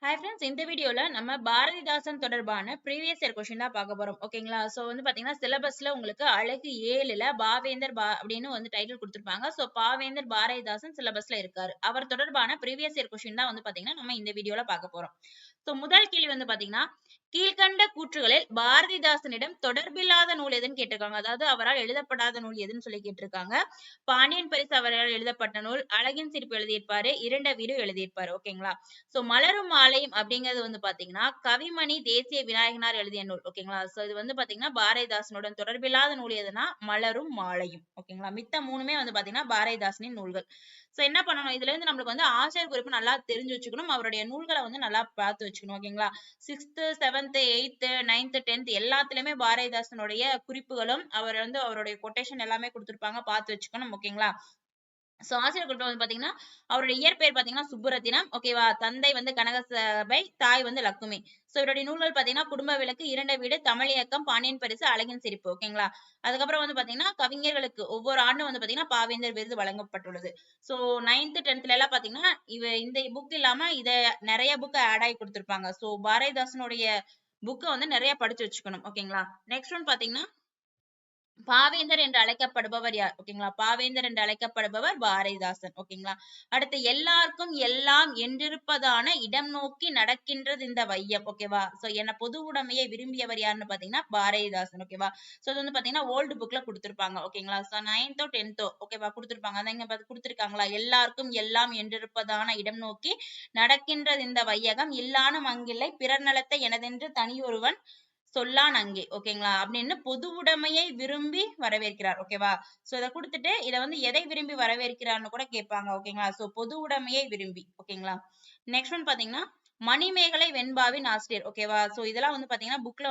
Hi friends, இந்த வீடியோல நம்ம பாரதிதாசன் தொடர்பான ப்ரீவியஸ் இயர் கொஸ்டின் தான் பார்க்க போறோம். ஓகேங்களா? ஸோ பாத்தீங்கன்னா சிலபஸ்ல உங்களுக்கு அழகு 7ல பாவேந்தர் அப்படின்னு டைட்டில் கொடுத்திருப்பாங்க. ஸோ பாவேந்தர் பாரதிதாசன் சிலபஸ்ல இருக்காரு. அவர் தொடர்பான ப்ரீவியஸ் இயர் கொஸ்டின் தான் பாத்தீங்கன்னா நம்ம இந்த வீடியோல பார்க்க போறோம். ஸோ முதல் கேள்வி பாத்தீங்கன்னா, கீழ்கண்ட கூற்றுகளில் பாரதிதாசனிடம் தொடர்பில்லாத நூல் எதுன்னு கேட்டிருக்காங்க. அதாவது அவரால் எழுதப்படாத நூல் எதுன்னு சொல்லி கேட்டிருக்காங்க. பாண்டியன் பரிசு அவரால் எழுதப்பட்ட நூல், அழகின் சிரிப்பு எழுதியிருப்பாரு, இரண்ட வீடு எழுதியிருப்பாரு. ஓகேங்களா? சோ மலரும் மாலையும் அப்படிங்கிறது பாத்தீங்கன்னா கவிமணி தேசிய விநாயகனார் எழுதிய நூல். ஓகேங்களா? சோ இது பாத்தீங்கன்னா பாரதிதாசனுடன் தொடர்பில்லாத நூல் எதுனா மலரும் மாலையும். ஓகேங்களா? மித்த மூணுமே பாத்தீங்கன்னா பாரதிதாசனின் நூல்கள். சோ என்ன பண்ணணும், இதுல இருந்து நம்மளுக்கு ஆசிரியர் குறிப்பு நல்லா தெரிஞ்சு வச்சுக்கணும். அவருடைய நூல்களை நல்லா பார்த்து வச்சுக்கணும். ஓகேங்களா? 6th 7th 8th 9th 10th எல்லாத்துலயுமே பாரதிதாசனுடைய குறிப்புகளும் அவர் அவருடைய கொட்டேஷன் எல்லாமே கொடுத்திருப்பாங்க, பார்த்து வச்சுக்கணும். ஓகேங்களா? சோ ஆசிரியர் குறிப்பு பாத்தீங்கன்னா அவருடைய இயற்பெயர் பாத்தீங்கன்னா சுப்புரத்தினம். ஓகேவா? தந்தை கனகசபை, தாய் லக்குமி. சோ இவருடைய நூல்கள் பாத்தீங்கன்னா குடும்ப விளக்கு, இரண்ட வீடு, தமிழ் இயக்கம், பாண்டியன் பரிசு, அழகின் சிரிப்பு. ஓகேங்களா? அதுக்கப்புறம் பாத்தீங்கன்னா கவிஞர்களுக்கு ஒவ்வொரு ஆண்டும் பாத்தீங்கன்னா பாவேந்தர் விருது வழங்கப்பட்டுள்ளது. சோ 9th 10th எல்லாம் பாத்தீங்கன்னா இந்த புக் இல்லாம இத நிறைய புக் ஆட் ஆகி கொடுத்திருப்பாங்க. சோ பாரதிதாசனுடைய புக்கை நிறைய படிச்சு வச்சுக்கணும். ஓகேங்களா? நெக்ஸ்ட் ஒன் பாத்தீங்கன்னா பாவேந்தர் என்று அழைக்கப்படுபவர் யார்? ஓகேங்களா? பாவேந்தர் என்று அழைக்கப்படுபவர் பாரதிதாசன். ஓகேங்களா? அடுத்து எல்லாருக்கும் எல்லாம் என்றிருப்பதான இடம் நோக்கி நடக்கின்றது இந்த வையம். ஓகேவா? சோ என்ன பொது உடைமையை விரும்பியவர் யாருன்னு பாத்தீங்கன்னா பாரதிதாசன். ஓகேவா? சோ இது பாத்தீங்கன்னா ஓல்டு புக்ல கொடுத்திருப்பாங்க. ஓகேங்களா? சோ 9th 10th ஓகேவா கொடுத்திருப்பாங்க. அதான் இங்க கொடுத்திருக்காங்களா? எல்லாருக்கும் எல்லாம் என்றிருப்பதான இடம் நோக்கி நடக்கின்றது இந்த வையகம், இல்லானும் அங்கில்லை பிறர் நலத்தை எனதென்று தனியொருவன் சொல்லான் அங்கே. ஓகேங்களா? அப்படின்னு பொது உடைமையை விரும்பி வரவேற்கிறார். ஓகேவா? சோ இதை கொடுத்துட்டு இதை எதை விரும்பி வரவேற்கிறார்னு கூட கேட்பாங்க. ஓகேங்களா? சோ பொது உடைமையை விரும்பி. ஓகேங்களா? நெக்ஸ்ட் ஒன் பாத்தீங்கன்னா மணிமேகலை வெண்பாவின் ஆசிரியர். ஓகேவா? சோ இதெல்லாம் பாத்தீங்கன்னா புக்ல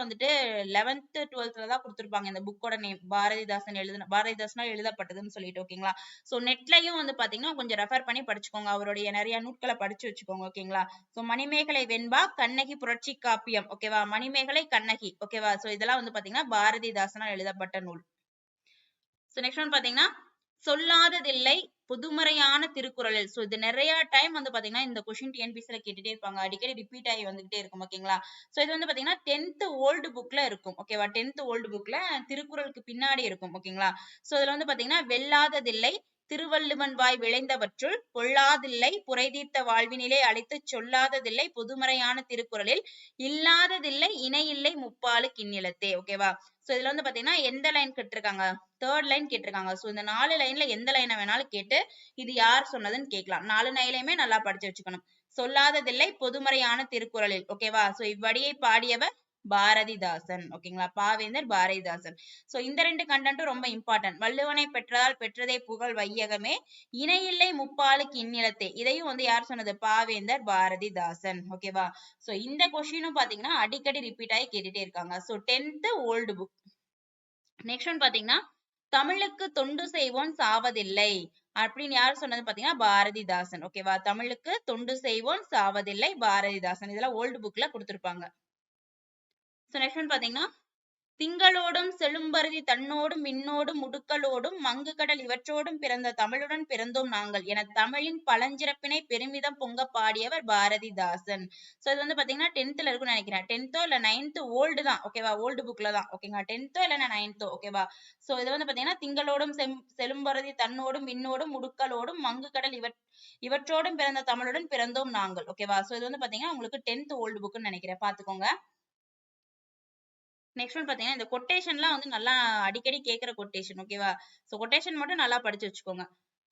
11th 12th தான் கொடுத்திருப்பாங்க. இந்த புக்கோட நேம் பாரதிதாசனால் எழுதப்பட்டதுன்னு சொல்லிட்டு. ஓகேங்களா? சோ நெட்லயும் பாத்தீங்கன்னா கொஞ்சம் ரெஃபர் பண்ணி படிச்சுக்கோங்க. அவருடைய நிறைய நூட்களை படிச்சு வச்சுக்கோங்க. ஓகேங்களா? சோ மணிமேகலை வெண்பா, கண்ணகி புரட்சி காப்பியம். ஓகேவா? மணிமேகலை, கண்ணகி. ஓகேவா? சோ இதெல்லாம் பாத்தீங்கன்னா பாரதிதாசனால் எழுதப்பட்ட நூல். சோ நெக்ஸ்ட் ஒன் பாத்தீங்கன்னா சொல்லாததில்லை புதுமறையான திருக்குறளில். சோ இது நிறைய டைம் பாத்தீங்கன்னா இந்த கொஸ்டின் டிஎன்பிசில கேட்டுட்டே இருப்பாங்க. அடிக்கடி ரிப்பீட் ஆகி வந்துகிட்டே இருக்கும். ஓகேங்களா? சோ இது பாத்தீங்கன்னா 10th ஓல்டு புக்ல இருக்கும். ஓகேவா? 10th ஓல்டு புக்ல திருக்குறளுக்கு பின்னாடி இருக்கும். ஓகேங்களா? சோ இதுல பாத்தீங்கன்னா வெல்லாததில்லை திருவள்ளுவன் வாய் விளைந்தவற்றுள் பொல்லாதில்லை புரைதீர்த்த வாழ்வினிலே அழைத்துச் சொல்லாததில்லை பொதுமறையான திருக்குறளில் இல்லாததில்லை இணையில்லை முப்பாலு கிண்ணிலத்தே. ஓகேவா? சோ இதுல பாத்தீங்கன்னா எந்த லைன் கேட்டிருக்காங்க? 3rd லைன் கேட்டிருக்காங்க. சோ இந்த 4 லைன்ல எந்த லைனை வேணாலும் கேட்டு இது யார் சொன்னதுன்னு கேட்கலாம். 4 லைன்லயுமே நல்லா படிச்சு வச்சுக்கணும். சொல்லாததில்லை பொதுமறையான திருக்குறளில். ஓகேவா? சோ இவ்வடியை பாடியவர் பாரதிதாசன். ஓகேங்களா? பாவேந்தர் பாரதிதாசன். சோ இந்த 2 கண்டென்ட்டும் ரொம்ப இம்பார்ட்டன்ட். வள்ளுவனை பெற்றதால் பெற்றதே புகழ் வையகமே, இணையில்லை முப்பாலுக்கு இந்நிலத்தே. இதையும் யார் சொன்னது? பாவேந்தர் பாரதிதாசன். ஓகேவா? சோ இந்த கொஸ்டினும் பாத்தீங்கன்னா அடிக்கடி ரிப்பீட் ஆகி கேட்டுட்டே இருக்காங்க. So 10th old book. Next one பாத்தீங்கன்னா தமிழுக்கு தொண்டு செய்வோன் சாவதில்லை அப்படின்னு யார் சொன்னது பாத்தீங்கன்னா பாரதிதாசன். ஓகேவா? தமிழுக்கு தொண்டு செய்வோன் சாவதில்லை பாரதிதாசன். இதெல்லாம் ஓல்டு புக்ல கொடுத்திருப்பாங்க. சோ நெக்ஸ்ட் ஒன் பாத்தீங்கன்னா திங்களோடும் செழும்பருதி தன்னோடும் விண்ணோடும் முடுக்களோடும் மங்கு கடல் இவற்றோடும் பிறந்த தமிழுடன் பிறந்தோம் நாங்கள் என தமிழின் பழஞ்சிறப்பினை பெருமிதம் பொங்க பாடியவர் பாரதிதாசன். சோ இது பாத்தீங்கன்னா 10th இருக்கும்னு நினைக்கிறேன். 10th இல்ல 9th ஓல்டு தான். ஓகேவா? ஓல்டு புக்ல தான். ஓகேங்களா? 10th இல்ல 9th. ஓகேவா? சோ இது பாத்தீங்கன்னா திங்களோடும் செழும்பருதி தன்னோடும் விண்ணோடும் முடுக்களோடும் மங்கு கடல் இவற்றோடும் பிறந்த தமிழுடன் பிறந்தோம் நாங்கள். ஓகேவா? சோ இது பாத்தீங்கன்னா உங்களுக்கு 10th ஓல்டு புக்னு நினைக்கிறேன். பாத்துக்கோங்க. நெக்ஸ்ட் ஒன் பாத்தீங்கன்னா இந்த கொட்டேஷன்லாம் நல்லா அடிக்கடி கேட்கிற கொட்டேஷன். ஓகேவா? சோ கொட்டேஷன் மட்டும் நல்லா படிச்சு வச்சுக்கோங்க.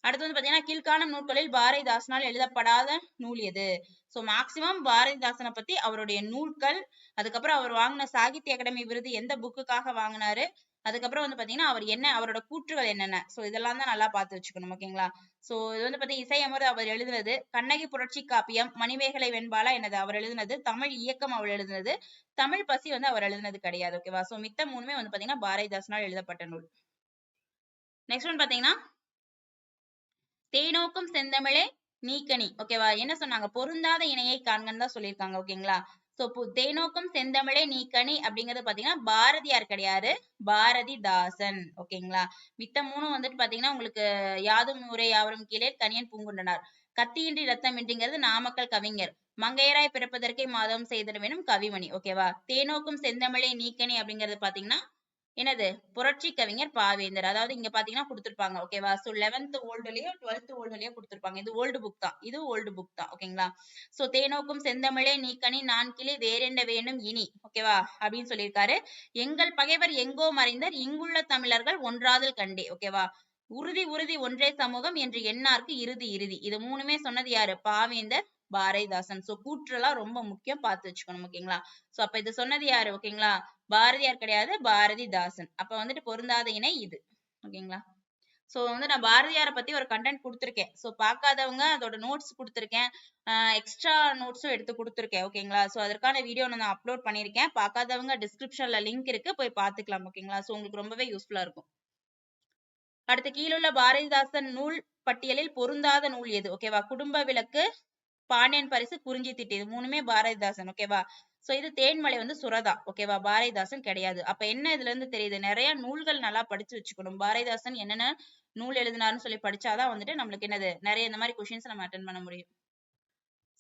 அடுத்து பாத்தீங்கன்னா கீழ்காணும் நூல்களில் பாரதிதாசனால் எழுதப்படாத நூல் எது? சோ மேக்சிமம் பாரதிதாசனை பத்தி அவருடைய நூல்கள், அதுக்கப்புறம் அவர் வாங்கின சாகித்ய அகாடமி விருது எந்த புக்குக்காக வாங்கினாரு, அதுக்கப்புறம் பாத்தீங்கன்னா அவர் என்ன அவரோட கூற்றுகள் என்னென்ன, சோ இதெல்லாம் தான் நல்லா பார்த்து வச்சுக்கணும். ஓகேங்களா? சோ இது பாத்தீங்கன்னா இசையமர் அவர் எழுதுனது, கண்ணகி புரட்சி காப்பியம், மணிமேகலை வெண்பாலா என்னது அவர் எழுதுனது, தமிழ் இயக்கம் அவர் எழுதுனது, தமிழ் பசி அவர் எழுதுனது கிடையாது. ஓகேவா? சோ மித்த மூணுமே பாத்தீங்கன்னா பாரதிதாசனால் எழுதப்பட்ட நூல். நெக்ஸ்ட் ஒன் பாத்தீங்கன்னா தேனோக்கும் செந்தமிழே நீக்கணி. ஓகேவா? என்ன சொன்னாங்க? பொருந்தாத இணையை காண்கன்னு தான் சொல்லியிருக்காங்க. ஓகேங்களா? சோ தேனோக்கும் செந்தமிழே நீக்கணி அப்படிங்கிறது பாத்தீங்கன்னா பாரதியார் கிடையாது, பாரதிதாசன். ஓகேங்களா? மித்த மூணும் பாத்தீங்கன்னா உங்களுக்கு யாதும் ஊரே யாவரும் கீழே, தனியன் பூங்குன்றனார். கத்தியின்றி ரத்தமின்றிங்கிறது நாமக்கல் கவிஞர். மங்கையராய் பிறப்பதற்கே மாதவம் செய்திட வேணும் கவிமணி. ஓகேவா? தேனோக்கும் செந்தமிழே நீக்கணி அப்படிங்கிறது பாத்தீங்கன்னா என்னது புரட்சி கவிஞர் பாவேந்தர். அதாவது இங்க பாத்தீங்கன்னா கொடுத்திருப்பாங்க. ஓகேவா? சோ 11th ஓல்டுலயோ 12th ஓல்டுலயோ கொடுத்திருப்பாங்க. இது ஓல்டு புக் தான். இது ஓல்டு புக் தான். ஓகேங்களா? சோ தேனோக்கும் செந்தமிழே நீக்கணி நான் கிளி வேறென்ன வேணும் இனி. ஓகேவா? அப்படின்னு சொல்லியிருக்காரு. எங்கள் பகைவர் எங்கோ மறைந்தார் இங்குள்ள தமிழர்கள் ஒன்றாதல் கண்டே. ஓகேவா? உறுதி உறுதி ஒன்றே சமூகம் என்று எண்ணார்க்கு இறுதி இறுதி. இது மூணுமே சொன்னது யாரு? பாவேந்தர் பாரதிதாசன். சோ கூற்றுலாம் ரொம்ப முக்கியம், பார்த்து வச்சுக்கணும். ஓகேங்களா? சோ அப்ப இது சொன்னது யாரு? ஓகேங்களா? பாரதியார் கிடையாது, பாரதிதாசன். அப்ப வந்துட்டு பொருந்தாத இணை இது. ஓகேங்களா? சோ வந்து நான் பாரதியாரை பத்தி ஒரு கண்டென்ட் கொடுத்திருக்கேன். சோ பார்க்காதவங்க அதோட நோட்ஸ் கொடுத்திருக்கேன். எக்ஸ்ட்ரா நோட்ஸும் எடுத்து கொடுத்திருக்கேன். ஓகேங்களா? சோ அதற்கான வீடியோ நான் அப்லோட் பண்ணியிருக்கேன். பார்க்காதவங்க டிஸ்கிரிப்ஷன்ல லிங்க் இருக்கு, போய் பார்த்துக்கலாம். ஓகேங்களா? சோ உங்களுக்கு ரொம்பவே யூஸ்ஃபுல்லா இருக்கும். அடுத்து கீழுள்ள பாரதிதாசன் நூல் பட்டியலில் பொருந்தாத நூல் எது? ஓகேவா? குடும்ப விளக்கு, பாண்டியன் பரிசு, குறிஞ்சி திட்டு. இது மூணுமே பாரதிதாசன். ஓகேவா? சோ இது தேன்மலை வந்து சுரதா. ஓகேவா? பாரதிதாசன் கிடையாது. அப்ப என்ன இதுல இருந்து தெரியுது? நிறைய நூல்கள் நல்லா படிச்சு வச்சுக்கணும். பாரதிதாசன் என்னென்ன நூல் எழுதினாருன்னு சொல்லி படிச்சாதான் வந்துட்டு நம்மளுக்கு என்னது நிறைய இந்த மாதிரி கொஸ்டின்ஸ் நம்ம அட்டன் பண்ண முடியும்.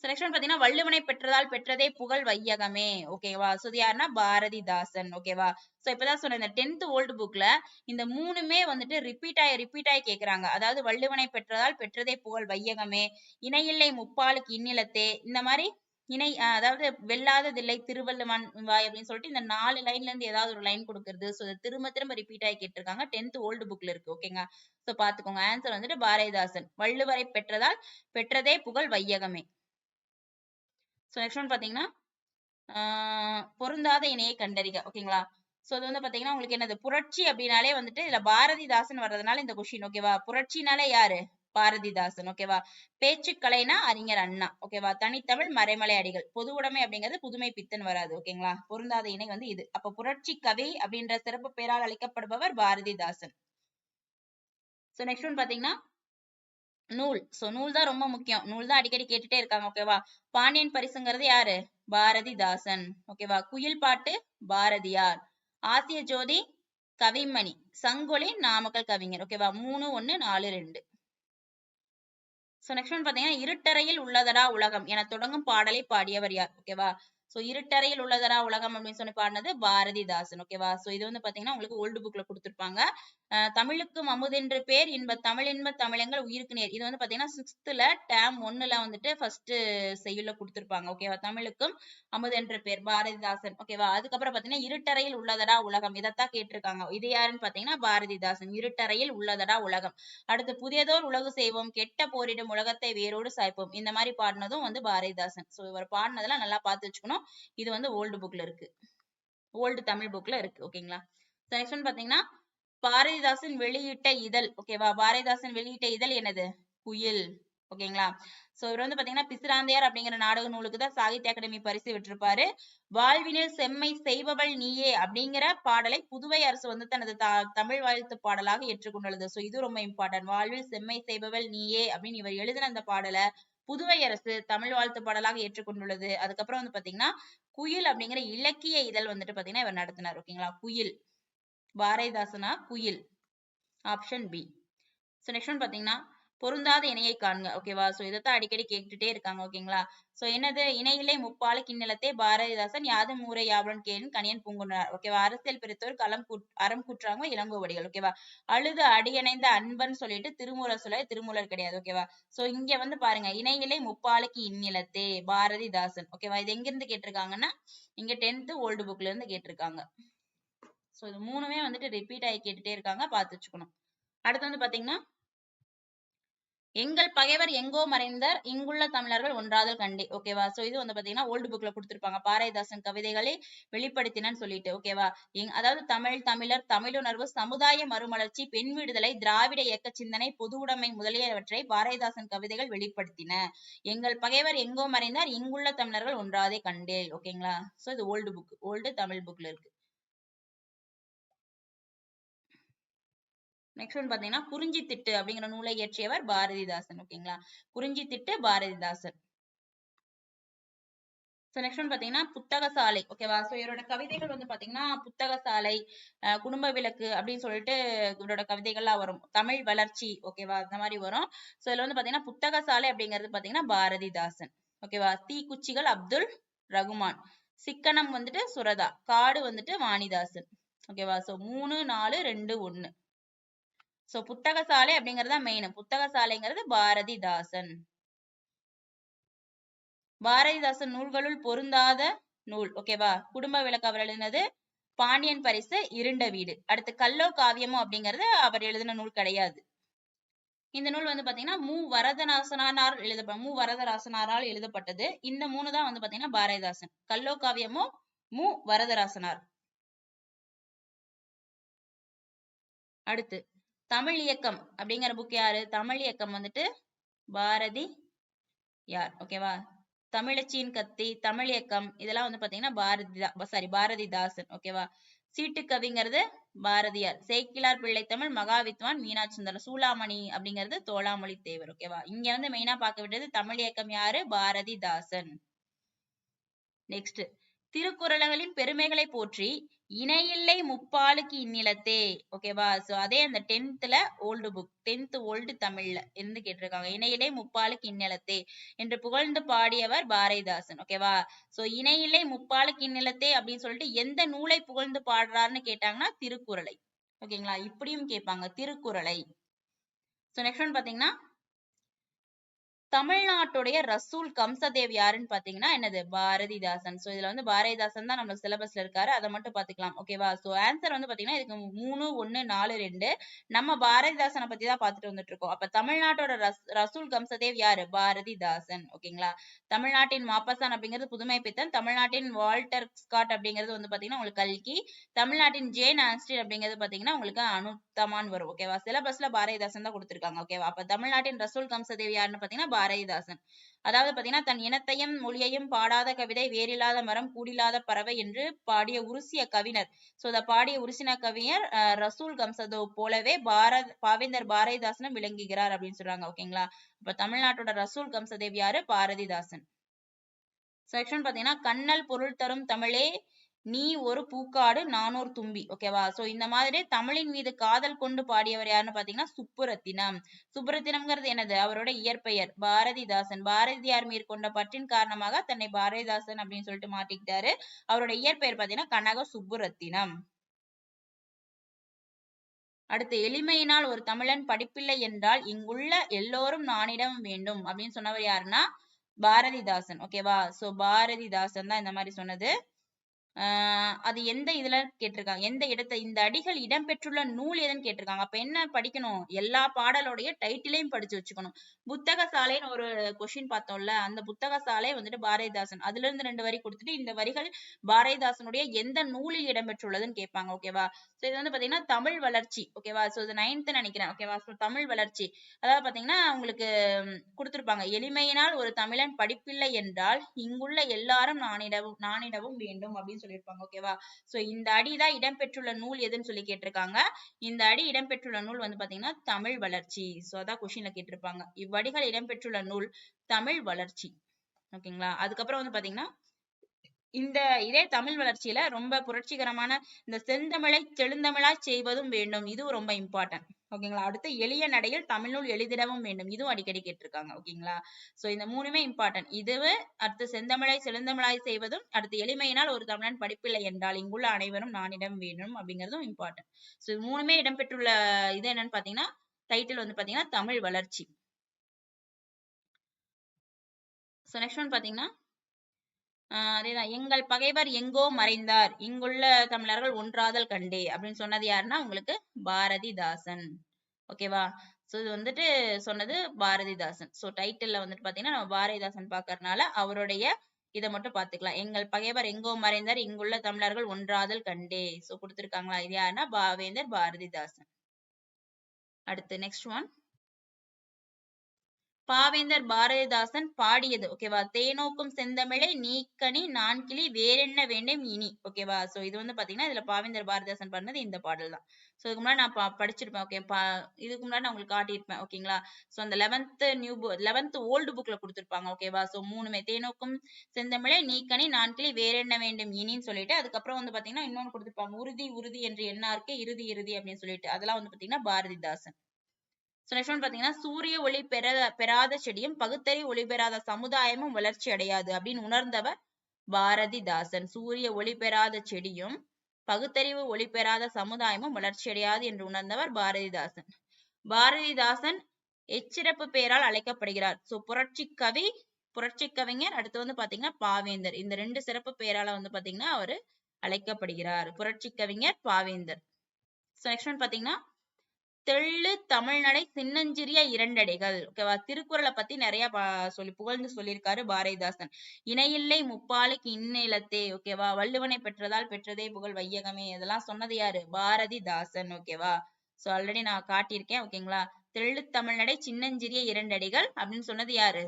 செலக்ஷன் பாத்தீங்கன்னா வள்ளுவனை பெற்றதால் பெற்றதே புகழ் வையகமே. ஓகேவா? சோ இது யாருன்னா பாரதிதாசன். ஓகேவா? சோ இப்பதான் சொன்ன இந்த 10th ஓல்டு புக்ல இந்த மூணுமே வந்துட்டு ரிப்பீட் ஆகி கேக்குறாங்க. அதாவது வள்ளுவனை பெற்றதால் பெற்றதே புகழ் வையகமே, இணையில்லை முப்பாலுக்கு இன்னிலத்தே, இந்த மாதிரி இணை அதாவது வெல்லாததில்லை திருவள்ளுவன் வாய் அப்படின்னு சொல்லிட்டு இந்த 4 லைன்ல இருந்து ஏதாவது ஒரு லைன் கொடுக்கறது. சோ திரும்ப திரும்ப ரிப்பீட் ஆகி கேட்டிருக்காங்க. 10th ஓல்டு புக்ல இருக்கு. ஓகேங்க? சோ பாத்துக்கோங்க. ஆன்சர் வந்துட்டு பாரதிதாசன். வள்ளுவரை பெற்றதால் பெற்றதே புகழ் வையகமே. ஸோ நெக்ஸ்ட் ஒன் பார்த்தீங்கன்னா பொருந்தாத இணையை கண்டறிக. ஓகேங்களா? ஸோ இது வந்து பார்த்தீங்கன்னா உங்களுக்கு என்னது புரட்சி அப்படின்னாலே வந்துட்டு இதுல பாரதிதாசன் வர்றதுனால இந்த கொஸ்டின். ஓகேவா? புரட்சினாலே யாரு? பாரதிதாசன். ஓகேவா? பேச்சுக்கலைனா அறிஞர் அண்ணா. ஓகேவா? தனித்தமிழ் மறைமலை அடிகள். பொது உடைமை அப்படிங்கிறது புதுமை பித்தன் வராது. ஓகேங்களா? பொருந்தாத இணை வந்து இது. அப்ப புரட்சி கவி அப்படின்ற சிறப்பு பெயரால் அழைக்கப்படுபவர் பாரதிதாசன். ஸோ நெக்ஸ்ட் ஒன் பார்த்தீங்கன்னா நூல். சோ நூல் தான் ரொம்ப முக்கியம். நூல் தான் அடிக்கடி கேட்டுட்டே இருக்காங்க. ஓகேவா? பாண்டியன் பரிசுங்கிறது யாரு? பாரதிதாசன். ஓகேவா? குயில் பாட்டு பாரதியார். ஆசிய ஜோதி கவிமணி. சங்கொலி நாமக்கல் கவிஞர். ஓகேவா? 3 1 4 2. சோ நெக்ஸ்ட் ஒன் பாத்தீங்கன்னா இருட்டறையில் உள்ளதடா உலகம் என தொடங்கும் பாடலை பாடியவர் யார்? ஓகேவா? சோ இருட்டறையில் உள்ளதடா உலகம் அப்படின்னு சொல்லி பாடினது பாரதிதாசன். ஓகேவா? சோ இது வந்து பாத்தீங்கன்னா உங்களுக்கு ஓல்டு புக்ல கொடுத்திருப்பாங்க. தமிழுக்கும் அமுதென்று பேர் தமிழின்ப தமிழங்கள் உயிருக்கு நேர். இது வந்து பாத்தீங்கன்னா 6th டேம் 1ல வந்துட்டு ஃபர்ஸ்ட் செய்யுள்ள கொடுத்திருப்பாங்க. ஓகேவா? தமிழுக்கும் அமுதென்ற பேர் பாரதிதாசன். ஓகேவா? அதுக்கப்புறம் பாத்தீங்கன்னா இருட்டறையில் உள்ளதடா உலகம் இதத்தான் கேட்டிருக்காங்க. இது யாருன்னு பாத்தீங்கன்னா பாரதிதாசன். இருட்டறையில் உள்ளதடா உலகம். அடுத்து புதியதோர் உலகு செய்வோம் கெட்ட போரிடும் உலகத்தை வேரோடு சாய்ப்போம். இந்த மாதிரி பாடினதும் வந்து பாரதிதாசன். சோ இவர் பாடினதெல்லாம் நல்லா பார்த்து வச்சுக்கணும். இது வந்து ஓல்டு புக்ல இருக்கு. ஓல்டு தமிழ் புக்ல இருக்கு. ஓகேங்களா? நெக்ஸ்ட் பாத்தீங்கன்னா பாரதிதாசன் வெளியிட்ட இதழ். ஓகேவா? பாரதிதாசன் வெளியிட்ட இதழ் என்னது? குயில். ஓகேங்களா? சோ இவர் வந்து பாத்தீங்கன்னா பிசிராந்தையார் அப்படிங்கிற நாடக நூலுக்கு தான் சாகித்ய அகாடமி பரிசு விட்டிருப்பாரு. வாழ்வினில் செம்மை செய்பவள் நீயே அப்படிங்கிற பாடலை புதுவை அரசு வந்து தனது தமிழ் வாழ்த்து பாடலாக ஏற்றுக்கொண்டுள்ளது. சோ இது ரொம்ப இம்பார்ட்டன்ட். வாழ்வில் செம்மை செய்பவள் நீயே அப்படின்னு இவர் எழுதின அந்த பாடலை புதுவை அரசு தமிழ் வாழ்த்து பாடலாக ஏற்றுக்கொண்டுள்ளது. அதுக்கப்புறம் வந்து பாத்தீங்கன்னா குயில் அப்படிங்கிற இலக்கிய இதழ் வந்துட்டு பாத்தீங்கன்னா இவர் நடத்தினார். ஓகேங்களா? குயில். பாரதிதாசனா குயில். Option B. So next one பாத்தீங்கன்னா பொருந்தாத இணையை காண்க. ஓகேவா? சோ இதைத்தான் அடிக்கடி கேட்டுட்டே இருக்காங்க. ஓகேங்களா? சோ என்னது? இணையிலே முப்பாலு கிண்ணலத்தே பாரதிதாசன் யாதும் ஊரே யாவரும் கேளும் கணியன் பூங்குன்றார். ஓகேவா? அரசியல் பிரித்தோர் அறம் கூற்றாங்க இளங்கோவடிகள். ஓகேவா? அழுது அடியணைந்த அன்பன் சொல்லிட்டு திருமூலர் சொல்ல திருமூலர் கிடையாது. ஓகேவா? சோ இங்க வந்து பாருங்க இணையிலே முப்பாலுக்கு இந்நிலத்தே பாரதிதாசன். ஓகேவா? இது எங்க இருந்து கேட்டிருக்காங்கன்னா இங்க 10th ஓல்டு புக்ல இருந்து கேட்டிருக்காங்க. சோ இது மூணுமே வந்துட்டு ரிப்பீட் ஆகி கேட்டுட்டே இருக்காங்க, பார்த்து வச்சுக்கணும். அடுத்து வந்து பாத்தீங்கன்னா எங்கள் பகைவர் எங்கோ மறைந்தார் இங்குள்ள தமிழர்கள் ஒன்றாதல் கண்டே. ஓகேவா? சோ இது வந்து பாத்தீங்கன்னா ஓல்டு புக்ல கொடுத்திருப்பாங்க. பாரதிதாசன் கவிதைகளை வெளிப்படுத்தினன்னு சொல்லிட்டு. ஓகேவா? அதாவது தமிழர், தமிழுணர்வு, சமுதாய மறுமலர்ச்சி, பெண் விடுதலை, திராவிட இயக்க சிந்தனை, பொது உடைமை முதலியவற்றை பாரதிதாசன் கவிதைகள் வெளிப்படுத்தின. எங்கள் பகைவர் எங்கோ மறைந்தார் இங்குள்ள தமிழர்கள் ஒன்றாதே கண்டே. ஓகேங்களா? சோ இது ஓல்டு புக், ஓல்டு தமிழ் புக்ல இருக்கு. நெக்ஸ்ட் ஒன் பாத்தீங்கன்னா குறிஞ்சி திட்டு அப்படிங்கிற நூலை இயற்றியவர் பாரதிதாசன். ஓகேங்களா? குறிஞ்சி திட்டு பாரதிதாசன். சோ நெக்ஸ்ட் ஒன் பாத்தீங்கன்னா புத்தகசாலை. ஓகேவா? சோ இவரோட கவிதைகள் வந்து பாத்தீங்கன்னா புத்தகசாலை, குடும்ப விளக்கு அப்படின்னு சொல்லிட்டு இவரோட கவிதைகள்லாம் வரும். தமிழ் வளர்ச்சி. ஓகேவா? அந்த மாதிரி வரும். சோ இதுல வந்து பாத்தீங்கன்னா புத்தகசாலை அப்படிங்கிறது பாத்தீங்கன்னா பாரதிதாசன். ஓகேவா. தீக்குச்சிகள் அப்துல் ரகுமான். சிக்கனம் வந்துட்டு சுரதா. காடு வந்துட்டு வாணிதாசன். ஓகேவா. சோ 3, 4, 2, 1. சோ புத்தகசாலை அப்படிங்கறத மெயின். புத்தகசாலைங்கிறது பாரதிதாசன். பாரதிதாசன் நூல்களுள் பொருந்தாத நூல். ஓகேவா. குடும்ப விளக்கு அவர் எழுதினது. பாண்டியன் பரிசு, இருண்ட வீடு. அடுத்து கல்லோ காவியமோ அப்படிங்கிறது அவர் எழுதின நூல் கிடையாது. இந்த நூல் வந்து பாத்தீங்கன்னா மு வரதராசனாரால் எழுதப்பட்டது. இந்த 3 தான் வந்து பாத்தீங்கன்னா பாரதிதாசன். கல்லோ காவியமோ மு வரதராசனார். அடுத்து தமிழ் இயக்கம் அப்படிங்கிற புக் யாரு? தமிழ் இயக்கம் வந்துட்டு பாரதி யார். ஓகேவா. தமிழச்சியின் கத்தி, தமிழ் இயக்கம் இதெல்லாம் வந்து பாத்தீங்கன்னா பாரதிதாசன். ஓகேவா. சீட்டு கவிங்கிறது பாரதியார். சேக்கிலார் பிள்ளைத்தமிழ், மகாவித்வான் மீனாட்சி சுந்தரம். சூளாமணி அப்படிங்கிறது தோளாமொழி தேவர். ஓகேவா. இங்க வந்து மெயினா பார்க்க வேண்டியது தமிழ் இயக்கம் யாரு? பாரதிதாசன். நெக்ஸ்ட் திருக்குறள்களின் பெருமைகளை போற்றி இணையில்லை முப்பாலுக்கு இந்நிலத்தே. ஓகேவா. சோ அதே அந்த 10th old book 10th old தமிழ்ல இருந்து கேட்டிருக்காங்க. இணையில்லை முப்பாலுக்கு இந்நிலத்தே என்று புகழ்ந்து பாடியவர் பாரதிதாசன். ஓகேவா. சோ இணையில்லை முப்பாலுக்கு இந்நிலத்தே அப்படின்னு சொல்லிட்டு எந்த நூலை புகழ்ந்து பாடுறாருன்னு கேட்டாங்கன்னா திருக்குறளை. ஓகேங்களா. இப்படியும் கேட்பாங்க திருக்குறளை. சோ நெக்ஸ்ட் ஒன் பாத்தீங்கன்னா தமிழ்நாட்டுடைய ரசூல் கம்சதேவ் யாருன்னு பாத்தீங்கன்னா என்னது? பாரதிதாசன். சோ இதுல வந்து பாரதிதாசன் தான் நம்ம சிலபஸ்ல இருக்காரு. அதை மட்டும் பாத்துக்கலாம். ஓகேவா. சோ ஆன்சர் வந்து பாத்தீங்கன்னா இதுக்கு 3, 1, 4, 2. நம்ம பாரதிதாசனை பத்தி தான் பாத்துட்டு வந்துட்டு இருக்கோம். அப்ப தமிழ்நாட்டோட ரசூல் கம்சதேவ் யாரு? பாரதிதாசன். ஓகேங்களா. தமிழ்நாட்டின் மாப்பசான் அப்படிங்கிறது புதுமை பித்தன். தமிழ்நாட்டின் வால்டர் ஸ்காட் அப்படிங்கிறது வந்து பாத்தீங்கன்னா உங்களுக்கு கல்கி. தமிழ்நாட்டின் ஜேன் ஆஸ்டின் அப்படிங்கிறது பாத்தீங்கன்னா உங்களுக்கு அனுத்தமான் வரும். ஓகேவா. சிலபஸ்ல பாரதிதாசன் தான் கொடுத்திருக்காங்க. ஓகேவா. அப்ப தமிழ்நாட்டின் ரசூல் கம்சதேவ் யாருன்னு பாத்தீங்கன்னா பாரதிதாசன். அதாவது பாத்தீங்கன்னா தன் இனத்தையும் மொழியையும் பாடாத கவிதை வேறில்லாத மரம் கூடில்லாத பறவை என்று பாடிய உருசிய கவிஞர். சோ இத பாடிய உருசின கவிஞர் ரசூல் கம்சதேவ் போலவே பாவேந்தர் பாரதிதாசனும் விளங்குகிறார் அப்படின்னு சொல்றாங்க. ஓகேங்களா. இப்ப தமிழ்நாட்டோட ரசூல் கம்சதேவ் யாரு? பாரதிதாசன். செக்ஷன் பாத்தீங்கன்னா கண்ணல் பொருள் தரும் தமிழே நீ ஒரு பூக்காடு நானூர் தும்பி. ஓகேவா. சோ இந்த மாதிரி தமிழின் மீது காதல் கொண்டு பாடியவர் யாருன்னு பாத்தீங்கன்னா சுப்புரத்தினம். சுப்புரத்தினம்ங்கிறது என்னது? அவரோட இயற்பெயர். பாரதிதாசன் பாரதியார் மீது கொண்ட பற்றின் காரணமாக தன்னை பாரதிதாசன் அப்படின்னு சொல்லிட்டு மாட்டிக்கிட்டாரு. அவரோட இயற்பெயர் பாத்தீங்கன்னா கனக சுப்புரத்தினம். அடுத்து எளிமையினால் ஒரு தமிழன் படிப்பில்லை என்றால் இங்குள்ள எல்லோரும் நானிடம் வேண்டும் அப்படின்னு சொன்னவர் யாருன்னா பாரதிதாசன். ஓகேவா. சோ பாரதிதாசன் தான் இந்த மாதிரி சொன்னது. அது எந்த இதுல கேட்டிருக்காங்க? எந்த இடத்தை இந்த அடிகள் இடம்பெற்றுள்ள நூல் எதுன்னு கேட்டிருக்காங்க. அப்ப என்ன படிக்கணும்? எல்லா பாடலோடைய டைட்டிலையும் படிச்சு வச்சுக்கணும். புத்தக சாலைன்னு ஒரு கொஸ்டின் பார்த்தோம்ல, அந்த புத்தக சாலை வந்துட்டு பாரதிதாசன். அதுல இருந்து 2 வரி கொடுத்துட்டு இந்த வரிகள் பாரதிதாசனுடைய எந்த நூலில் இடம்பெற்றுள்ளதுன்னு கேட்பாங்க. ஓகேவா. சோ இது வந்து பாத்தீங்கன்னா தமிழ் வளர்ச்சி. ஓகேவா. சோ இது 9th நினைக்கிறேன். ஓகேவா. சோ தமிழ் வளர்ச்சி. அதாவது பாத்தீங்கன்னா உங்களுக்கு கொடுத்திருப்பாங்க. எளிமையினால் ஒரு தமிழன் படிப்பில்லை என்றால் இங்குள்ள எல்லாரும் நானிடவும் வேண்டும் அப்படின்னு சொல்லியிருப்பாங்க. ஓகேவா. சோ இந்த அடிதான் இடம்பெற்றுள்ள நூல் எதுன்னு சொல்லி கேட்டிருக்காங்க. இந்த அடி இடம்பெற்றுள்ள நூல் வந்து பாத்தீங்கன்னா தமிழ் வளர்ச்சி. சோ அதான் கொஸ்டின்ல கேட்டிருப்பாங்க. இவ்வடிகள் இடம்பெற்றுள்ள நூல் தமிழ் வளர்ச்சி. ஓகேங்களா. அதுக்கப்புறம் வந்து பாத்தீங்கன்னா இதே தமிழ் வளர்ச்சியில ரொம்ப புரட்சிகரமான இந்த செந்தமிழை செழுந்தமிழாய் செய்வதும் வேண்டும். இதுவும் ரொம்ப இம்பார்ட்டன்ட். ஓகேங்களா. அடுத்து எளிய நடையில் தமிழ்நூல் எழுதிடவும் வேண்டும். இதுவும் அடிக்கடி கேட்டிருக்காங்க. ஓகேங்களா. சோ இந்த 3மே இம்பார்ட்டன்ட். இதுவே அடுத்து செந்தமிழை செழுந்தமிழாய் செய்வதும், அடுத்து எளிமையினால் ஒரு தமிழன் படிப்பில்லை என்றால் இங்குள்ள அனைவரும் நானிடம் வேண்டும் அப்படிங்கிறதும் இம்பார்ட்டன்ட். சோ இது 3மே இடம்பெற்றுள்ள இது என்னன்னு பாத்தீங்கன்னா டைட்டில் வந்து பாத்தீங்கன்னா தமிழ் வளர்ச்சி. சோ நெக்ஸ்ட் ஒன் பாத்தீங்கன்னா அதேதான் எங்கள் பகைவர் எங்கோ மறைந்தார் இங்குள்ள தமிழர்கள் ஒன்றாதல் கண்டே அப்படின்னு சொன்னது யாருன்னா உங்களுக்கு பாரதிதாசன். ஓகேவா. சோ இது வந்துட்டு சொன்னது பாரதிதாசன். சோ டைட்டில்ல வந்துட்டு பாத்தீங்கன்னா நம்ம பாரதிதாசன் பாக்கறதுனால அவருடைய இதை மட்டும் பாத்துக்கலாம். எங்கள் பகைவர் எங்கோ மறைந்தார் இங்குள்ள தமிழர்கள் ஒன்றாதல் கண்டே. சோ கொடுத்திருக்காங்களா? இது யாருன்னா பாவேந்தர் பாரதிதாசன். அடுத்து நெக்ஸ்ட் ஒன் பாவேந்தர் பாரதிதாசன் பாடியது. ஓகேவா. தேனோக்கும் செந்தமிழை நீக்கணி நான்கிளி வேறென்ன வேண்டும் இனி. ஓகேவா. சோ இது வந்து பாத்தீங்கன்னா இதுல பாவேந்தர் பாரதிதாசன் பண்ணது இந்த பாடல் தான். சோ இதுக்கு முன்னாடி நான் படிச்சிருப்பேன். ஓகே. இதுக்கு முன்னாடி நான் உங்களுக்கு காட்டியிருப்பேன். ஓகேங்களா. சோ அந்த 11th ஓல்டு புக்ல கொடுத்திருப்பாங்க. ஓகேவா. சோ 3மே தேனோக்கும் செந்தமிழை நீக்கணி நான்கிளி வேறென்ன வேண்டும் இனின்னு சொல்லிட்டு அதுக்கப்புறம் வந்து பாத்தீங்கன்னா இன்னொன்னு கொடுத்திருப்பாங்க. உறுதி உறுதி என்று எண்ணார்க்கு இறுதி இறுதி அப்படின்னு சொல்லிட்டு அதெல்லாம் வந்து பாத்தீங்கன்னா பாரதிதாசன். நெக்ஸ்ட் ஒன் பாத்தீங்கன்னா சூரிய ஒளி பெறாத செடியும் பகுத்தறிவு ஒளி பெறாத சமுதாயமும் வளர்ச்சி அடையாது அப்படின்னு உணர்ந்தவர் பாரதிதாசன். சூரிய ஒளி பெறாத செடியும் பகுத்தறிவு ஒளி பெறாத சமுதாயமும் வளர்ச்சி அடையாது என்று உணர்ந்தவர் பாரதிதாசன். பாரதிதாசன் எச்சிறப்பு பெயரால் அழைக்கப்படுகிறார். சோ புரட்சி கவிஞர், அடுத்து வந்து பாத்தீங்கன்னா பாவேந்தர். இந்த 2 சிறப்பு பெயரால வந்து பாத்தீங்கன்னா அவரு அழைக்கப்படுகிறார். புரட்சி கவிஞர், பாவேந்தர். நெக்ஸ்ட் ஒன் பாத்தீங்கன்னா தெள்ளு தமிழ்நடை சின்னஞ்சிறிய இரண்டடிகள். ஓகேவா, திருக்குறளை பத்தி நிறைய புகழ்ந்து சொல்லியிருக்காரு பாரதிதாசன். இணையில்லை முப்பாலுக்கு இந்நிலத்தே. ஓகேவா, வள்ளுவனை பெற்றதால் பெற்றதே புகழ் வையகமே. இதெல்லாம் சொன்னது யாரு? பாரதிதாசன். ஓகேவா, சோ ஆல்ரெடி நான் காட்டியிருக்கேன். ஓகேங்களா, தெள்ளு தமிழ்நடை சின்னஞ்சிறிய இரண்டடிகள் அப்படின்னு சொன்னது யாரு?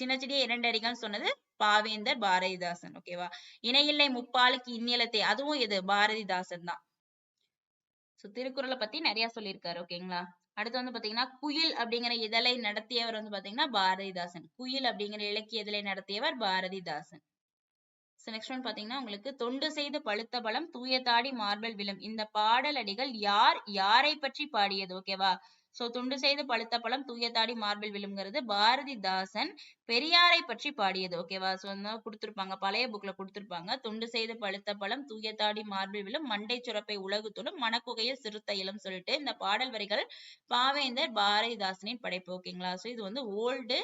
சின்னஞ்சிறிய இரண்டடிகள் சொன்னது பாவேந்தர், பாரதிதாசன். ஓகேவா, இணையில்லை முப்பாலுக்கு இந்நிலத்தே, அதுவும் இது பாரதிதாசன் தான். திருக்குறளை பத்தி நிறைய சொல்லியிருக்காரு. ஓகேங்களா, அடுத்து வந்து பாத்தீங்கன்னா குயில் அப்படிங்கிற இதழை நடத்தியவர் வந்து பாத்தீங்கன்னா பாரதிதாசன். குயில் அப்படிங்கிற இலக்கிய இதழை நடத்தியவர் பாரதிதாசன். நெக்ஸ்ட் ஒன் பாத்தீங்கன்னா உங்களுக்கு தொண்டு செய்து பழுத்த பழம் தூய தாடி மார்பல் விழும். இந்த பாடலடிகள் யாரை பற்றி பாடியது? ஓகேவா, சோ தொண்டு செய்து பழுத்த பழம் தூய தாடி மார்பில் விழுங்கிறது பாரதிதாசன் பெரியாரை பற்றி பாடியது. ஓகேவா, சோ கொடுத்திருப்பாங்க, பழைய புக்ல கொடுத்திருப்பாங்க. தொண்டு செய்து பழுத்த பழம் தூய தாடி மார்பில் விழும் மண்டை சுரப்பை உலகு தொடும் மணக்குகையில் சிறுத்தையிலும் சொல்லிட்டு இந்த பாடல் வரிகள் பாவேந்தர் பாரதிதாசனின் படைப்பு. ஓகேங்களா, சோ இது வந்து ஓல்டு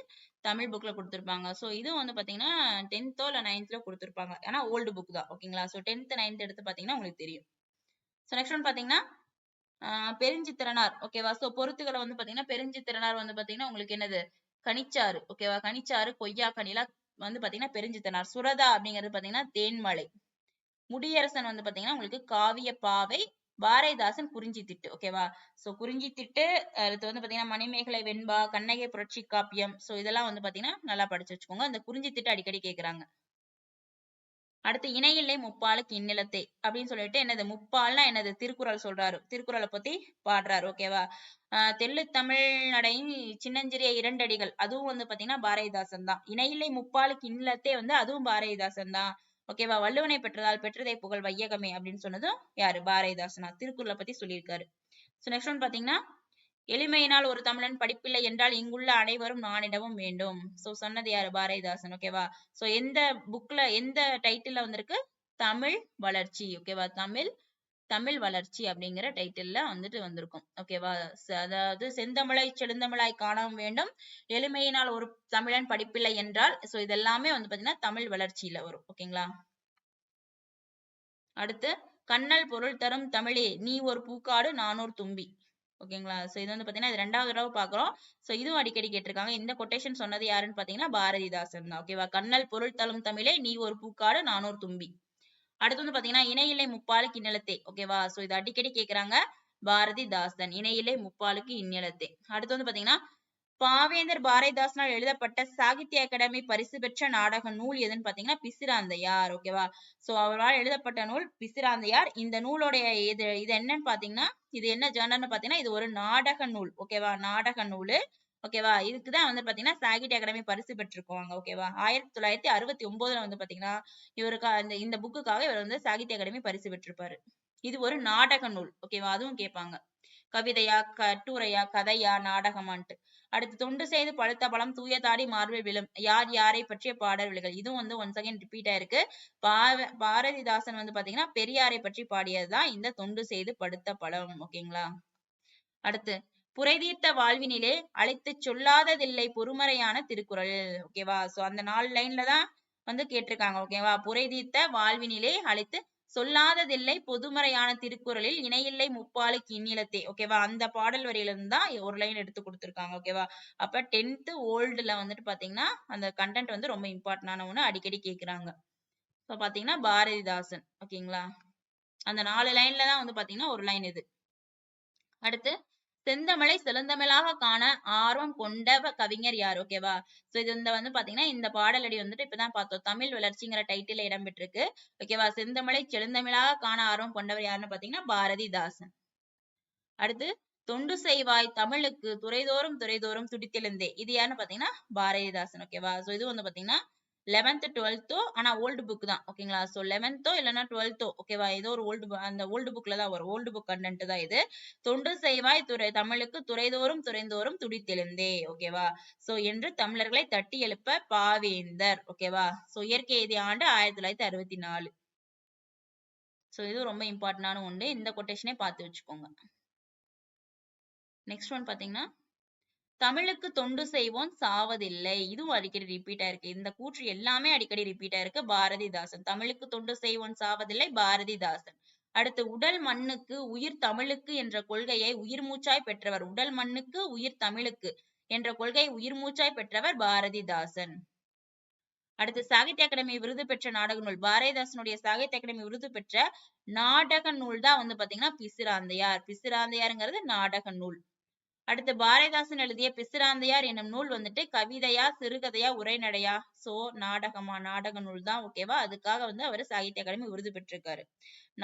தமிழ் புக்ல கொடுத்திருப்பாங்க. சோ இது வந்து பாத்தீங்கன்னா 10th இல்ல 9th கொடுத்திருப்பாங்க. ஆனா ஓல்டு புக் தான். ஓகேங்களா, சோ 10th 9th எடுத்து பாத்தீங்கன்னா உங்களுக்கு தெரியும். சோ நெக்ஸ்ட் ஒன் பாத்தீங்கன்னா பெருஞ்சித்திரனார். ஓகேவா, சோ பொருத்துகளை வந்து பாத்தீங்கன்னா பெருஞ்சித்திரனார் வந்து பாத்தீங்கன்னா உங்களுக்கு என்னது? கனிச்சாறு. ஓகேவா, கனிச்சாறு கொய்யா கனிலா வந்து பாத்தீங்கன்னா பெருஞ்சித்திரனார். சுரதா அப்படிங்கிறது பாத்தீங்கன்னா தேன்மலை. முடியரசன் வந்து பாத்தீங்கன்னா உங்களுக்கு காவிய பாவை. பாரதிதாசன் குறிஞ்சி திட்டு. ஓகேவா, சோ குறிஞ்சி திட்டு, அடுத்து வந்து பாத்தீங்கன்னா மணிமேகலை வெண்பா, கண்ணகி புரட்சி காப்பியம். சோ இதெல்லாம் வந்து பாத்தீங்கன்னா நல்லா படிச்சு வச்சுக்கோங்க. இந்த குறிஞ்சி திட்டு அடிக்கடி கேக்குறாங்க. அடுத்து இணையில்லை முப்பாலுக்கு இந்நிலத்தை அப்படின்னு சொல்லிட்டு என்னது? முப்பால்னா என்னது? திருக்குறள் சொல்றாரு. திருக்குறளை பத்தி பாடுறாரு. ஓகேவா, தெள்ளு தமிழ்நடை சின்னஞ்சிறிய இரண்டடிகள் அதுவும் வந்து பாத்தீங்கன்னா பாரதிதாசன் தான். இணையில்லை முப்பாலுக்கு இந்நிலத்தே வந்து அதுவும் பாரதிதாசன் தான். ஓகேவா, வள்ளுவனை பெற்றதால் பெற்றதை புகழ் வையகமே அப்படின்னு சொன்னதும் யாரு? பாரதிதாசனா. திருக்குறளை பத்தி சொல்லியிருக்காரு. சோ நெக்ஸ்ட் ஒன் பாத்தீங்கன்னா எளிமையினால் ஒரு தமிழன் படிப்பில்லை என்றால் இங்குள்ள அனைவரும் நானிடவும் வேண்டும். சோ சொன்னது யாரு? பாரதிதாசன். ஓகேவா, சோ எந்த புக்ல எந்த டைட்டில்ல வந்திருக்கு? தமிழ் வளர்ச்சி. ஓகேவா, தமிழ் வளர்ச்சி அப்படிங்கிற டைட்டில்ல வந்துட்டு வந்திருக்கும். ஓகேவா, அதாவது செந்தமிழை செழுந்தமிழாய் காணவும் வேண்டும், எளிமையினால் ஒரு தமிழன் படிப்பில்லை என்றால். சோ இதெல்லாமே வந்து பாத்தீங்கன்னா தமிழ் வளர்ச்சியில வரும். ஓகேங்களா, அடுத்து கண்ணல் பொருள் தரும் தமிழே நீ ஒரு பூக்காடு நானூறு தும்பி. ஓகேங்களா, சோ இது வந்து பாத்தீங்கன்னா இது 2வது தடவை பாக்குறோம். சோ இதுவும் அடிக்கடி கேட்டிருக்காங்க. இந்த கொட்டேஷன் சொன்னது யாருன்னு பாத்தீங்கன்னா பாரதிதாசன் தான். ஓகேவா, கண்ணல் பொருள் தரும் தமிழே நீ ஒரு பூக்காடு நானூறு தும்பி. அடுத்து வந்து பாத்தீங்கன்னா இணையிலை முப்பாலுக்கு இந்நிலத்தே. ஓகேவா, சோ இது அடிக்கடி கேக்குறாங்க. பாரதிதாசன், இணையிலை முப்பாலுக்கு இந்நிலத்தே. அடுத்து வந்து பாத்தீங்கன்னா பாவேந்தர் பாரதிதாசனால் எழுதப்பட்ட சாகித்ய அகாடமி பரிசு பெற்ற நாடக நூல் எதுன்னு பாத்தீங்கன்னா பிசிராந்தையார். ஓகேவா, சோ அவரால் எழுதப்பட்ட நூல் பிசிராந்தையார். இந்த நூலோடைய இது என்னன்னு பாத்தீங்கன்னா இது என்ன ஜேர்னல்னு பாத்தீங்கன்னா இது ஒரு நாடக நூல். ஓகேவா, நாடக நூலு. ஓகேவா, இதுக்குதான் வந்து பாத்தீங்கன்னா சாகித்ய அகாடமி பரிசு பெற்றிருக்காங்க. ஓகேவா, 1969 வந்து பாத்தீங்கன்னா இவருக்கு இந்த புக்குக்காக இவர் வந்து சாகித்ய அகாடமி பரிசு பெற்றிருப்பாரு. இது ஒரு நாடக நூல். ஓகேவா, அதுவும் கேட்பாங்க. கவிதையா, கட்டுரையா, கதையா, நாடகமான்ட்டு. அடுத்து தொண்டு செய்து பழுத்த பழம் தூய தாடி மார்பில் விழும் யார் யாரை பற்றிய பாடல்கள். இதுவும் வந்து ஒன்ஸ் அகைன் ரிப்பீட் ஆயிருக்கு. பாரதிதாசன் வந்து பாத்தீங்கன்னா பெரியாரை பற்றி பாடியதுதான் இந்த தொண்டு செய்து படுத்த பழம். ஓகேங்களா, அடுத்து புரைதீர்த்த வாழ்வினிலே அழைத்து சொல்லாததில்லை பொறுமறையான திருக்குறள். ஓகேவா, சோ அந்த 4 லைன்ல தான் வந்து கேட்டிருக்காங்க. ஓகேவா, புரைதீர்த்த வாழ்வினிலே அழைத்து சொல்லாததில்லை பொதுமறையான திருக்குறளில் இணையில்லை முப்பாலுக்கு இந்நிலத்தே. ஓகேவா, அந்த பாடல் வரியில இருந்து தான் ஒரு லைன் எடுத்து கொடுத்திருக்காங்க. ஓகேவா, அப்ப 10th ஓல்டுல வந்துட்டு பாத்தீங்கன்னா அந்த கண்டென்ட் வந்து ரொம்ப இம்பார்ட்டன்டான ஒண்ணு, அடிக்கடி கேக்குறாங்க. இப்ப பாத்தீங்கன்னா பாரதிதாசன். ஓகேங்களா, அந்த 4 லைன்ல தான் வந்து பாத்தீங்கன்னா ஒரு லைன் இது. அடுத்து செந்தமிழை செழுந்தமிழாக காண ஆர்வம் கொண்ட கவிஞர் யார்? ஓகேவா, சோ இது வந்து பாத்தீங்கன்னா இந்த பாடலடி வந்துட்டு இப்பதான் பார்த்தோம். தமிழ் வளர்ச்சிங்கிற டைட்டில் இடம்பெற்றிருக்கு. ஓகேவா, செந்தமிழை செழுந்தமிழாக காண ஆர்வம் கொண்டவர் யாருன்னு பாத்தீங்கன்னா பாரதிதாசன். அடுத்து தொண்டு செய்வாய் தமிழுக்கு துறைதோறும் துறைதோறும் துடித்தெழுந்தே. இது யாருன்னு பாத்தீங்கன்னா பாரதிதாசன். ஓகேவா, சோ இது வந்து பாத்தீங்கன்னா 11th 12th ஆனா ஓல்டு புக் தான் ஓகேங்களா. சோ 11th இல்லைன்னா 12th ஓகேவா, ஏதோ ஒரு அந்த ஓல்டு புக்ல தான் வரும், ஓல்டு புக் கண்டென்ட் தான் இது. தொண்டு செய்வாய் தமிழுக்கு துறைதோறும் துறைந்தோறும் துடித்தெழுந்தே ஓகேவா. சோ என்று தமிழர்களை தட்டி எழுப்ப பாவேந்தர் ஓகேவா. சோ இயற்கை எய்திய ஆண்டு 1964. சோ இது ரொம்ப இம்பார்ட்டன்டான ஒன்று, இந்த கொட்டேஷனே பார்த்து வச்சுக்கோங்க. நெக்ஸ்ட் ஒன் பாத்தீங்கன்னா, தமிழுக்கு தொண்டு செய்வோம் சாவதில்லை. இதுவும் அடிக்கடி ரிப்பீட் ஆயிருக்கு. இந்த கூற்று எல்லாமே அடிக்கடி ரிப்பீட் ஆயிருக்கு. பாரதிதாசன். தமிழுக்கு தொண்டு செய்வோம் சாவதில்லை, பாரதிதாசன். அடுத்து, உடல் மண்ணுக்கு உயிர் தமிழுக்கு என்ற கொள்கையை உயிர் மூச்சாய் பெற்றவர். உடல் மண்ணுக்கு உயிர் தமிழுக்கு என்ற கொள்கையை உயிர் மூச்சாய் பெற்றவர் பாரதிதாசன். அடுத்து, சாகித்ய அகாடமி விருது பெற்ற நாடக நூல். பாரதிதாசனுடைய சாகித்ய அகாடமி விருது பெற்ற நாடக நூல் தான் வந்து பாத்தீங்கன்னா பிசிராந்தையார். பிசிராந்தையார்ங்கிறது நாடக நூல். அடுத்து, பாரதிதாசன் எழுதிய பிசிராந்தையார் என்னும் நூல் வந்துட்டு கவிதையா, சிறுகதையா, உரைநடையா? சோ நாடகமா, நாடக நூல் தான் ஓகேவா. அதுக்காக வந்து அவர் சாகித்ய அகாடமி விருது பெற்றிருக்காரு.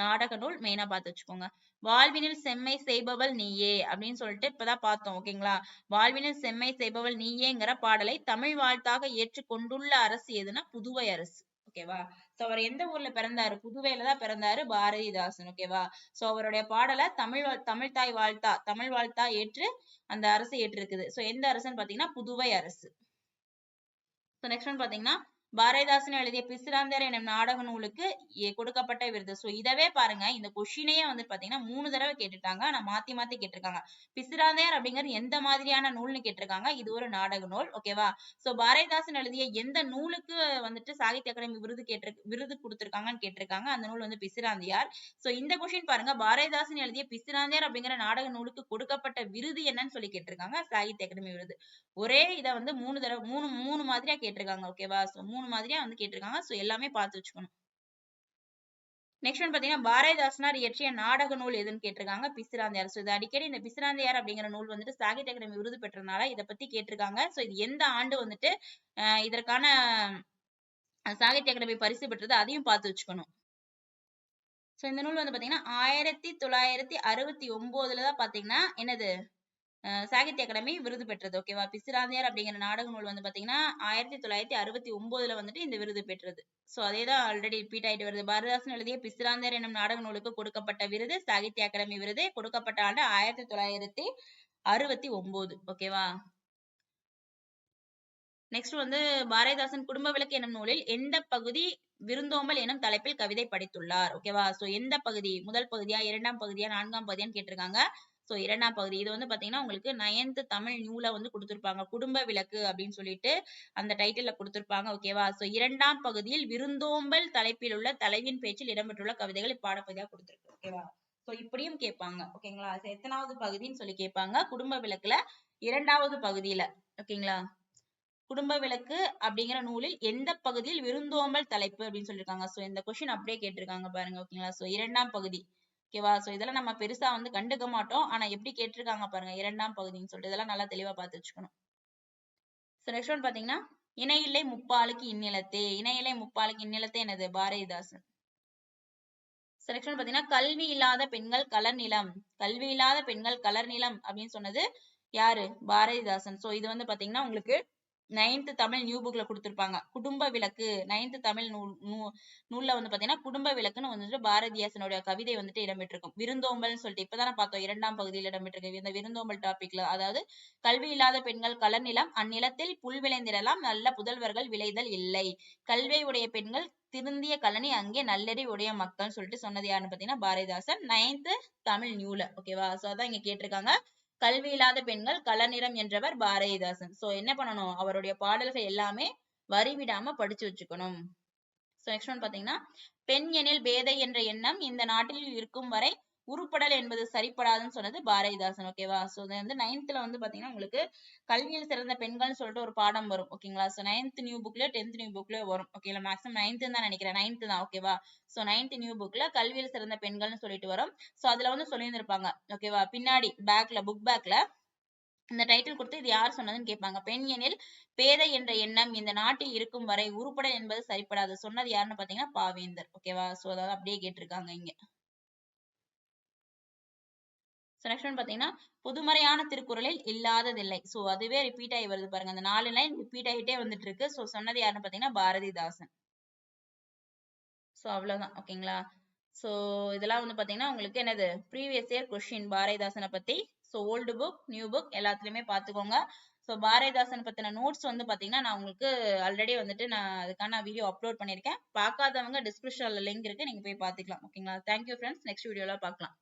நாடக நூல் மெயினா பார்த்து வச்சுக்கோங்க. வாழ்வினில் செம்மை செய்பவள் நீயே அப்படின்னு சொல்லிட்டு இப்பதான் பார்த்தோம் ஓகேங்களா. வாழ்வினில் செம்மை செய்பவள் நீயேங்கிற பாடலை தமிழ் வாழ்த்தாக ஏற்றுக்கொண்டுள்ள அரசு எதுனா புதுவை அரசு ஓகேவா. சோ அவர் எந்த ஊர்ல பிறந்தாரு? புதுவையில தான் பிறந்தாரு பாரதிதாசன் ஓகேவா. சோ அவருடைய பாடலை தமிழ் தாய் வாழ்த்தா, தமிழ் வாழ்த்தா ஏற்று அந்த அரசு ஏற்றிருக்குது. சோ எந்த அரசுன்னு பாத்தீங்கன்னா புதுவை அரசு. சோ நெக்ஸ்ட் ஒன் பாத்தீங்கன்னா, பாரதிதாசன் எழுதிய பிசிராந்தையார் எனும் நாடக நூலுக்கு கொடுக்கப்பட்ட விருது. சோ இதவே பாருங்க, இந்த கொஸ்டினையே வந்து பாத்தீங்கன்னா 3 தடவை கேட்டுட்டாங்க. ஆனா மாத்தி மாத்தி கேட்டிருக்காங்க. பிசிராந்தையார் அப்படிங்கிறது எந்த மாதிரியான நூல்னு கேட்டிருக்காங்க. இது ஒரு நாடக நூல் ஓகேவா. சோ பாரதிதாசன் எழுதிய எந்த நூலுக்கு வந்துட்டு சாகித்ய அகாடமி விருது கொடுத்திருக்காங்கன்னு கேட்டிருக்காங்க. அந்த நூல் வந்து பிசிராந்தையார். சோ இந்த கொஸ்டின் பாருங்க, பாரதிதாசன் எழுதிய பிசிராந்தையார் அப்படிங்கிற நாடக நூலுக்கு கொடுக்கப்பட்ட விருது என்னன்னு சொல்லி கேட்டிருக்காங்க. சாகித்ய அகாடமி விருது. ஒரே இதை வந்து 3 தடவை மூணு மாதிரியா கேட்டிருக்காங்க ஓகேவா. சோ 3 மாதிரியா வந்து கேட்டிருக்காங்க. சோ எல்லாமே பார்த்து வச்சுக்கணும். நெக்ஸ்ட் ஒன் பாத்தீங்கன்னா, பாரதிதாசனார் இயற்றிய நாடக நூல் எதுன்னு கேட்டிருக்காங்க. பிசிராந்தையார். சோ இது அடிக்கடி இந்த பிசிராந்தையார் அப்படிங்கிற நூல் வந்துட்டு சாகித்ய அகாடமி விருது பெற்றதுனால இதை பத்தி கேட்டிருக்காங்க. சோ இது எந்த ஆண்டு வந்துட்டு இதற்கான சாகித்ய அகாடமி பரிசு பெற்றது அதையும் பார்த்து வச்சுக்கணும். சோ இந்த நூல் வந்து பாத்தீங்கன்னா 1969 தான் பாத்தீங்கன்னா என்னது சாகித்ய அகாடமி விருது பெற்றது ஓகேவா. பிசிராந்தையார் அப்படிங்கிற நாடக நூல் வந்து பாத்தீங்கன்னா 1969 வந்துட்டு இந்த விருது பெற்றது. சோ அதேதான் ஆல்ரெடி ரிப்பீட் ஆயிட்டு வருது. பாரதிதாசன் எழுதிய பிசிராந்தையார் என்னும் நாடக நூலுக்கு கொடுக்கப்பட்ட விருது சாகித்ய அகாடமி விருது. கொடுக்கப்பட்ட ஆண்டு 1969 ஓகேவா. நெக்ஸ்ட் வந்து பாரதிதாசன் குடும்ப விளக்கு என்னும் நூலில் எந்த பகுதி விருந்தோம்பல் எனும் தலைப்பில் கவிதை படித்துள்ளார் ஓகேவா. சோ எந்த பகுதி, முதல் பகுதியா, 2ஆம் பகுதியா, 4ஆம் பகுதியான்னு கேட்டிருக்காங்க. சோ 2ஆம் பகுதி. இது வந்து பாத்தீங்கன்னா உங்களுக்கு 9th தமிழ் நியூல வந்து கொடுத்திருப்பாங்க. குடும்ப விளக்கு அப்படின்னு சொல்லிட்டு அந்த டைட்டில்ல கொடுத்திருப்பாங்க ஓகேவா. சோ 2ஆம் பகுதியில் விருந்தோம்பல் தலைப்பில் உள்ள தலைவின் பேச்சில் இடம்பெற்றுள்ள கவிதைகள் இப்பாடப்பகுதியா கொடுத்திருக்கு ஓகேவா. சோ இப்படியும் கேட்பாங்க ஓகேங்களா. எத்தனாவது பகுதின்னு சொல்லி கேட்பாங்க. குடும்ப விளக்குல 2ஆவது பகுதியில ஓகேங்களா. குடும்ப விளக்கு அப்படிங்கிற நூலில் எந்த பகுதியில் விருந்தோம்பல் தலைப்பு அப்படின்னு சொல்லியிருக்காங்க. சோ இந்த கொஸ்டின் அப்படியே கேட்டிருக்காங்க பாருங்க ஓகேங்களா. சோ 2ஆம் பகுதி ஓகேவா. சோ இதெல்லாம் நம்ம பெருசா வந்து கண்டுக்க மாட்டோம். ஆனா எப்படி கேட்டிருக்காங்க பாருங்க 2ஆம் பகுதின்னு சொல்லிட்டு, இதெல்லாம் நல்லா தெளிவா பார்த்து வச்சுக்கணும். சோ நெக்ஸ்ட் ஒன் பாத்தீங்கன்னா, இணையில்லை முப்பாலுக்கு இந்நிலத்தே. இணையில்லை முப்பாலுக்கு இந்நிலத்தே என்னது? பாரதிதாசன். நெக்ஸ்ட் ஒன் பாத்தீங்கன்னா, கல்வி இல்லாத பெண்கள் கலர் நிலம். கல்வி இல்லாத பெண்கள் கலர் நிலம் அப்படின்னு சொன்னது யாரு? பாரதிதாசன். சோ இது வந்து பாத்தீங்கன்னா உங்களுக்கு 9th தமிழ் நியூ புக்ல கொடுத்திருப்பாங்க. குடும்ப விளக்கு 9th தமிழ் நூல்ல வந்து பாத்தீங்கன்னா குடும்ப விளக்குன்னு வந்துட்டு பாரதிதாசனுடைய கவிதை வந்துட்டு இடம்பெற்றிருக்கும். விருந்தோம்பல்னு சொல்லிட்டு இப்பதானே பார்த்தோம் 2ஆம் பகுதியில் இடம்பெற்றிருக்கு. இந்த விருந்தோம்பல் டாபிக்ல, அதாவது கல்வி இல்லாத பெண்கள் கலர் நிலம், அந்நிலத்தில் புல் விளைந்திடலாம், நல்ல புதல்வர்கள் விளைதல் இல்லை, கல்வியை உடைய பெண்கள் திருந்திய கலனி, அங்கே நல்லறி உடைய மக்கள் சொல்லிட்டு சொன்னது யாருன்னு பாத்தீங்கன்னா பாரதிதாசன் 9th தமிழ் நியூல ஓகேவா. சோ அதான் இங்க கேட்டிருக்காங்க. கல்வி இல்லாத பெண்கள் கலர் நிறம் என்றவர் பாரதிதாசன். சோ என்ன பண்ணணும்? அவருடைய பாடல்கள் எல்லாமே வரி விடாம படிச்சு வச்சுக்கணும். சோ நெக்ஸ்ட் ஒன் பாத்தீங்கன்னா, பெண் எனில் பேதை என்ற எண்ணம் இந்த நாட்டில் இருக்கும் வரை உருப்படல் என்பது சரிப்படாதுன்னு சொன்னது பாரதிதாசன் ஓகேவா. சோ இது வந்து 9th வந்து பாத்தீங்கன்னா உங்களுக்கு கல்வியில் சிறந்த பெண்கள்னு சொல்லிட்டு ஒரு பாடம் வரும் ஓகேங்களா. சோ 9th நியூ புக்ல 10th நியூ புக்ல வரும் ஓகேங்களா. மேக்ஸிமம் 9th தான் நினைக்கிறேன். 9th தான் ஓகேவா. சோ 9th நியூ புக்ல கல்வியில் சிறந்த பெண்கள்னு சொல்லிட்டு வரும். சோ அதுல வந்து சொல்லியிருந்திருப்பாங்க ஓகேவா. பின்னாடி பேக்ல, புக் பேக்ல இந்த டைட்டில் கொடுத்து இது யார் சொன்னதுன்னு கேட்பாங்க. பெண் எனில் பேதை என்ற எண்ணம் இந்த நாட்டில் இருக்கும் வரை உருப்படல் என்பது சரிப்படாது சொன்னது யாருன்னு பாத்தீங்கன்னா பாவேந்தர் ஓகேவா. சோ அதாவது அப்படியே கேட்டிருக்காங்க இங்க. ஸோ நெக்ஸ்ட் ஒன் பார்த்தீங்கன்னா புதுமறையான திருக்குறளில் இல்லாததில்லை. ஸோ அதுவே ரிப்பீட் ஆகி வருது பாருங்க. அந்த 4 லைன் ரிப்பீட் ஆகிட்டே வந்துட்டு இருக்கு. ஸோ சொன்னது யாருன்னு பார்த்தீங்கன்னா பாரதிதாசன். ஸோ அவ்வளோதான். ஓகேங்களா? ஸோ இதெல்லாம் வந்து பார்த்தீங்கன்னா உங்களுக்கு என்னது ப்ரீவியஸ் இயர் கொஸ்டின் பாரதிதாசனை பற்றி. So old book new book எல்லாத்துலேயுமே பார்த்துக்கோங்க. ஸோ பாரதிதாசன் பற்றின நோட்ஸ் வந்து பார்த்தீங்கன்னா நான் உங்களுக்கு ஆல்ரெடி வந்துட்டு நான் அதுக்கான வீடியோ அப்லோட் பண்ணியிருக்கேன். பார்க்காதவங்க டிஸ்கிரிப்ஷனில் லிங்க் இருக்குது, நீங்கள் போய் பார்த்துக்கலாம். ஓகேங்களா? Thank you friends. நெக்ஸ்ட் வீடியோவில் பார்க்கலாம்.